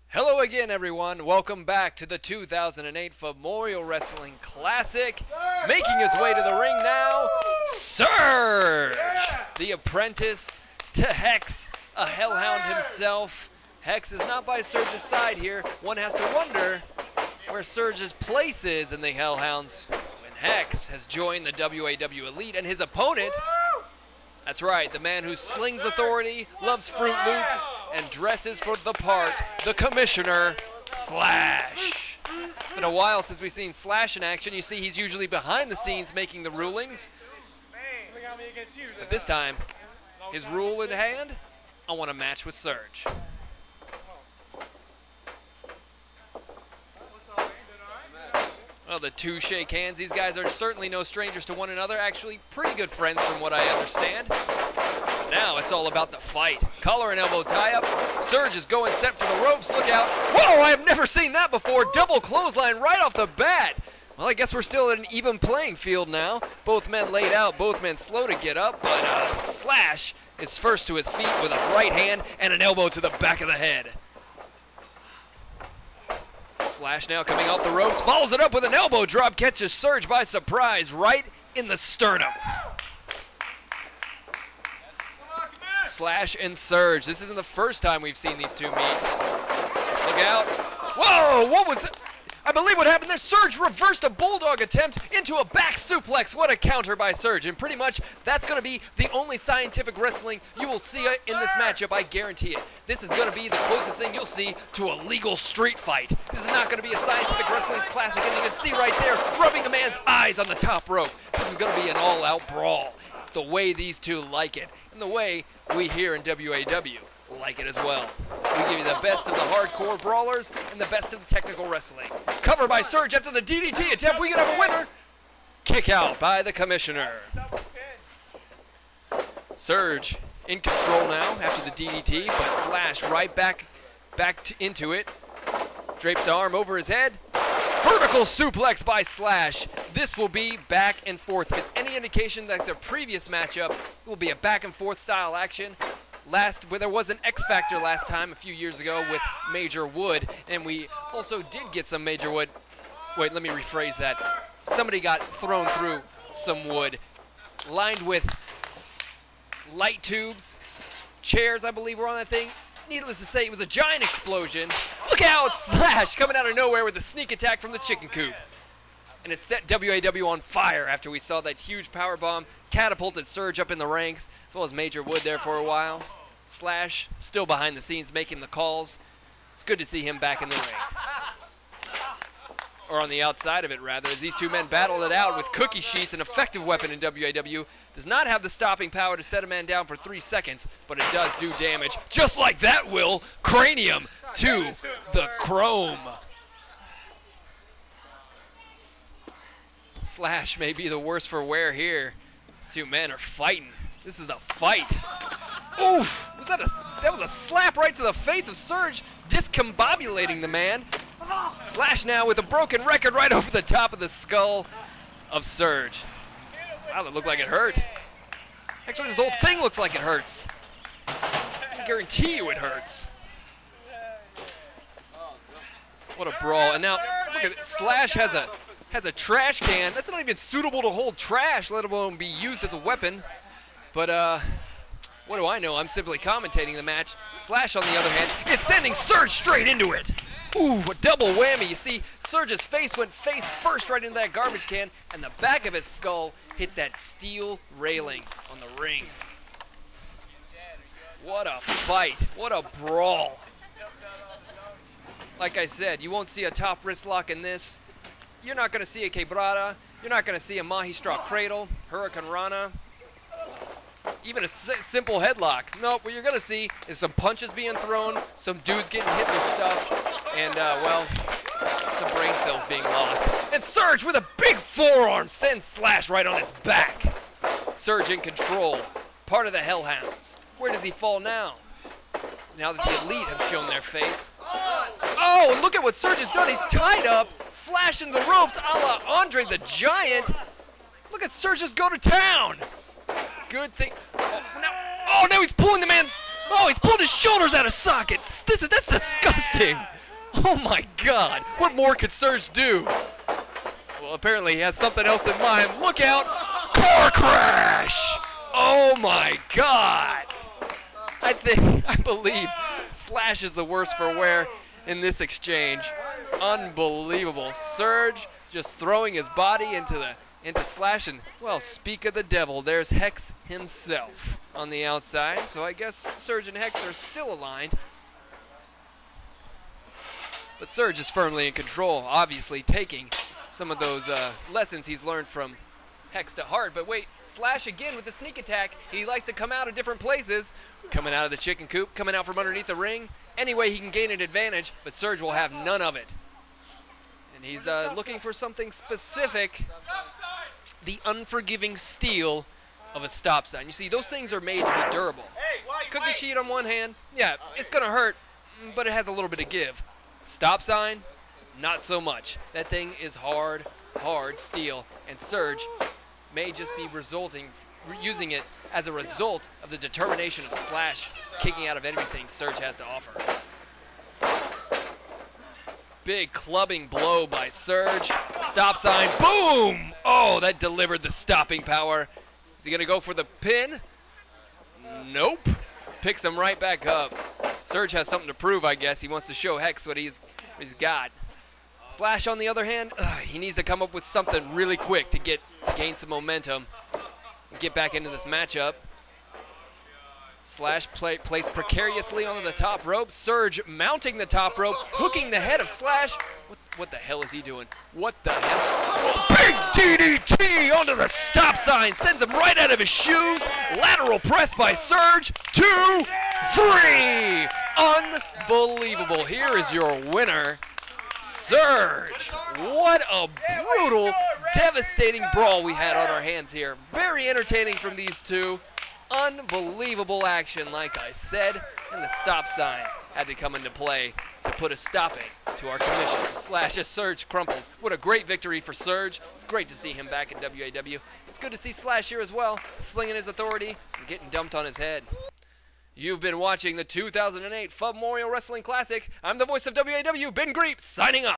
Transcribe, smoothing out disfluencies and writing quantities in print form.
Hello again, everyone. Welcome back to the 2008 Ffubmorial Wrestling Classic. Making his way to the ring now, Serge, the apprentice to Hex, a hellhound himself. Hex is not by Serge's side here. One has to wonder where Serge's place is in the Hellhounds when Hex has joined the W.A.W. Elite, and his opponent, that's right, the man who slings authority, loves Fruit Loops, and dresses for the part, the Commissioner, Slash. It's been a while since we've seen Slash in action. You see he's usually behind the scenes making the rulings. But this time, his rule in hand, I want a match with Serge. Well, the two shake hands. These guys are certainly no strangers to one another. Actually, pretty good friends from what I understand. But now it's all about the fight. Collar and elbow tie-up. Serge is going set for the ropes. Look out. Whoa, I have never seen that before. Double clothesline right off the bat. Well, I guess we're still at an even playing field now. Both men laid out, both men slow to get up, but Slash is first to his feet with a right hand and an elbow to the back of the head. Slash now coming off the ropes, follows it up with an elbow drop, catches Serge by surprise right in the sternum. Slash and Serge. This isn't the first time we've seen these two meet. Look out. Whoa, what was it? I believe what happened there, Serge reversed a bulldog attempt into a back suplex. What a counter by Serge. And pretty much that's going to be the only scientific wrestling you will see in this matchup, I guarantee it. This is going to be the closest thing you'll see to a legal street fight. This is not going to be a scientific wrestling classic, and you can see right there, rubbing a man's eyes on the top rope. This is going to be an all-out brawl. The way these two like it, and the way we here in W.A.W. like it as well. We give you the best of the hardcore brawlers and the best of the technical wrestling. Cover by Serge after the DDT attempt. We can have a winner. Kick out by the Commissioner. Serge in control now after the DDT, but Slash right back into it. Drapes the arm over his head. Vertical suplex by Slash. This will be back and forth. If it's any indication that the previous matchup will be a back and forth style action, there was an X Factor last time a few years ago with Major Wood, and we also did get some Major Wood. Wait, let me rephrase that. Somebody got thrown through some wood, lined with light tubes, chairs, I believe, were on that thing. Needless to say, it was a giant explosion. Look out, Slash coming out of nowhere with a sneak attack from the chicken coop. And it set W.A.W. on fire after we saw that huge powerbomb, catapulted Serge up in the ranks, as well as Major Wood there for a while. Slash still behind the scenes making the calls. It's good to see him back in the ring. Or on the outside of it, rather, as these two men battled it out with cookie sheets, an effective weapon in W.A.W. Does not have the stopping power to set a man down for 3 seconds, but it does do damage. Just like that, Will. Cranium to the chrome. Slash may be the worse for wear here. These two men are fighting. This is a fight. Oof! That was a slap right to the face of Serge, discombobulating the man. Slash now with a broken record right over the top of the skull of Serge. Wow, that looked like it hurt. Actually, this whole thing looks like it hurts. I guarantee you it hurts. What a brawl. And now, look at it. Slash has a trash can. That's not even suitable to hold trash, let alone be used as a weapon. But, what do I know? I'm simply commentating the match. Slash, on the other hand, is sending Serge straight into it. Ooh, a double whammy. You see, Serge's face went face first right into that garbage can, and the back of his skull hit that steel railing on the ring. What a fight. What a brawl. Like I said, you won't see a top wrist lock in this. You're not going to see a quebrada. You're not going to see a Mahi Straw Cradle, Hurricane Rana, even a simple headlock. Nope, what you're going to see is some punches being thrown, some dudes getting hit with stuff, and, well, some brain cells being lost. And Serge with a big forearm sends Slash right on his back. Serge in control, part of the Hellhounds. Where does he fall now? Now that the Elite have shown their face. Oh, and look at what Serge has done. He's tied up, slashing the ropes a la Andre the Giant. Look at Serge just go to town. Good thing. Oh, now he's pulling the man's Oh, he's pulled his shoulders out of sockets. That's disgusting. Oh my God. What more could Serge do? Well, apparently he has something else in mind. Look out. Car crash. Oh my God. I believe Slash is the worse for wear in this exchange. Unbelievable. Serge just throwing his body into Slash, and well, speak of the devil, there's Hex himself on the outside. So I guess Serge and Hex are still aligned. But Serge is firmly in control, obviously taking some of those lessons he's learned from Hex to heart. But wait, Slash again with the sneak attack. He likes to come out of different places. Coming out of the chicken coop, coming out from underneath the ring. Any way he can gain an advantage, but Serge will have none of it. And he's looking for something specific. The unforgiving steel of a stop sign. You see, those things are made to be durable. Cookie sheet on one hand, yeah, it's gonna hurt, but it has a little bit of give. Stop sign, not so much. That thing is hard steel, and Serge may just be using it as a result of the determination of Slash kicking out of everything Serge has to offer. Big clubbing blow by Serge. Stop sign, boom! Oh, that delivered the stopping power. Is he gonna go for the pin? Nope. Picks him right back up. Serge has something to prove, I guess. He wants to show Hex what he's got. Slash, on the other hand, he needs to come up with something really quick to gain some momentum and get back into this matchup. Slash placed precariously onto the top rope. Serge mounting the top rope, hooking the head of Slash. What the hell is he doing? What the hell? Big DDT onto the stop sign. Sends him right out of his shoes. Lateral press by Serge. 2, 3. Unbelievable. Here is your winner, Serge. What a brutal, devastating brawl we had on our hands here. Very entertaining from these two. Unbelievable action, like I said, and the stop sign had to come into play to put a stopping to our commission. Slash as Serge crumples. What a great victory for Serge. It's great to see him back in W.A.W. It's good to see Slash here as well, slinging his authority and getting dumped on his head. You've been watching the 2008 Ffubmorial Wrestling Classic. I'm the voice of W.A.W, Ben Greep, signing off.